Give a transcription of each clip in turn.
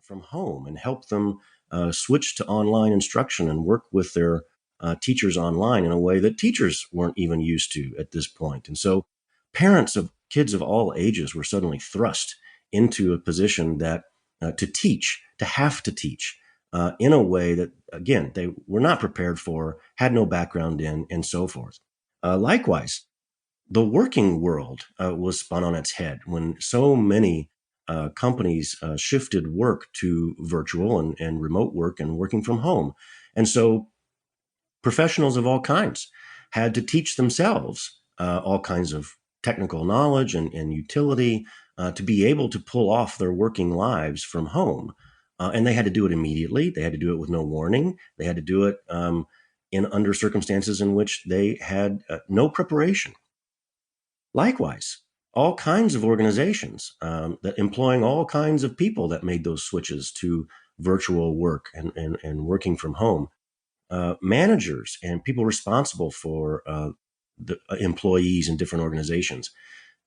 from home and help them switch to online instruction and work with their teachers online in a way that teachers weren't even used to at this point. And so parents of kids of all ages were suddenly thrust into a position that to teach, to have to teach in a way that, again, they were not prepared for, had no background in, and so forth. Likewise, the working world was spun on its head when so many companies shifted work to virtual and remote work and working from home. And so professionals of all kinds had to teach themselves all kinds of technical knowledge and utility to be able to pull off their working lives from home. And they had to do it immediately. They had to do it with no warning. They had to do it in under circumstances in which they had no preparation. Likewise, all kinds of organizations that employing all kinds of people that made those switches to virtual work and working from home. Managers and people responsible for the employees in different organizations,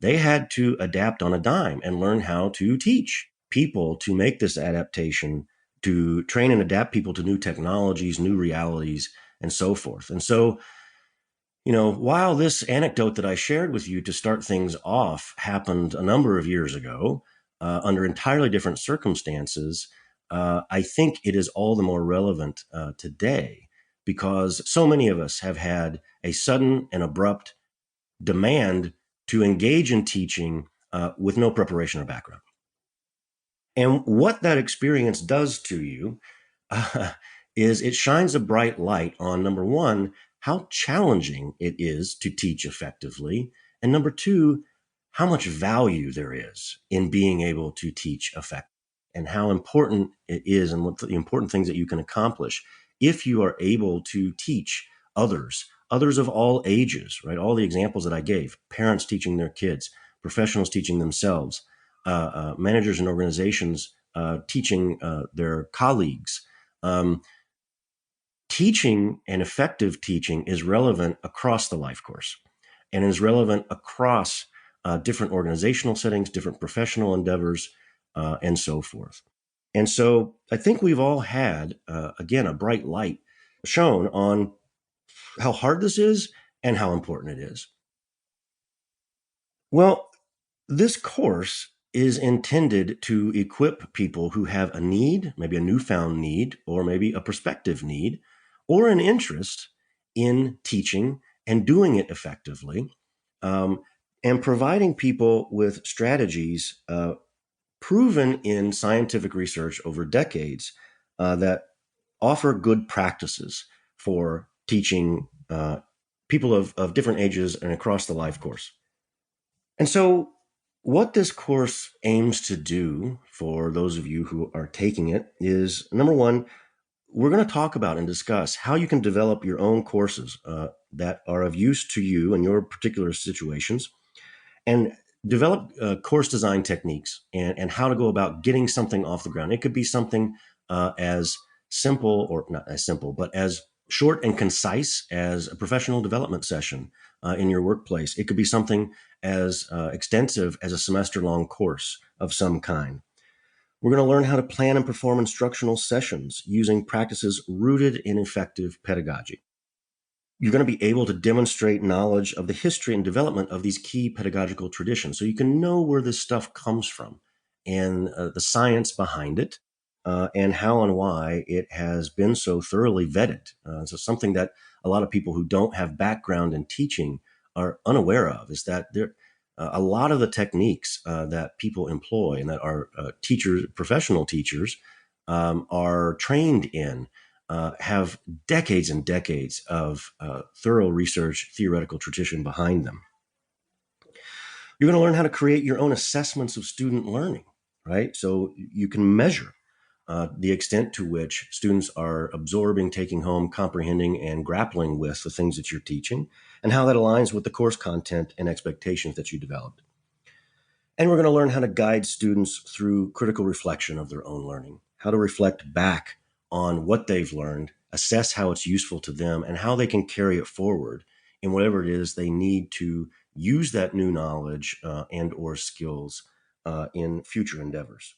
they had to adapt on a dime and learn how to teach people to make this adaptation, to train and adapt people to new technologies, new realities, and so forth. And so, while this anecdote that I shared with you to start things off happened a number of years ago under entirely different circumstances, I think it is all the more relevant today because so many of us have had a sudden and abrupt demand to engage in teaching with no preparation or background. And what that experience does to you is it shines a bright light on, number one, how challenging it is to teach effectively, and number two, how much value there is in being able to teach effectively, and how important it is and what the important things that you can accomplish if you are able to teach others of all ages, right? All the examples that I gave, parents teaching their kids, professionals teaching themselves, managers and organizations teaching their colleagues. Teaching and effective teaching is relevant across the life course and is relevant across different organizational settings, different professional endeavors, and so forth. And so I think we've all had, again, a bright light shown on how hard this is and how important it is. Well, this course is intended to equip people who have a need, maybe a newfound need, or maybe a prospective need, or an interest in teaching and doing it effectively, and providing people with strategies proven in scientific research over decades that offer good practices for teaching people of different ages and across the life course. And so what this course aims to do for those of you who are taking it is, number one, we're going to talk about and discuss how you can develop your own courses that are of use to you in your particular situations, and develop course design techniques and how to go about getting something off the ground. It could be something as simple, or not as simple, but as short and concise as a professional development session in your workplace. It could be something as extensive as a semester-long course of some kind. We're going to learn how to plan and perform instructional sessions using practices rooted in effective pedagogy. You're going to be able to demonstrate knowledge of the history and development of these key pedagogical traditions, so you can know where this stuff comes from and the science behind it, and how and why it has been so thoroughly vetted. So something that a lot of people who don't have background in teaching are unaware of is that there a lot of the techniques that people employ and that our teachers, professional teachers, are trained in have decades and decades of thorough research, theoretical tradition behind them. You're going to learn how to create your own assessments of student learning, right? So you can measure the extent to which students are absorbing, taking home, comprehending, and grappling with the things that you're teaching, and how that aligns with the course content and expectations that you developed. And we're going to learn how to guide students through critical reflection of their own learning, how to reflect back on what they've learned, assess how it's useful to them, and how they can carry it forward in whatever it is they need to use that new knowledge and or skills in future endeavors.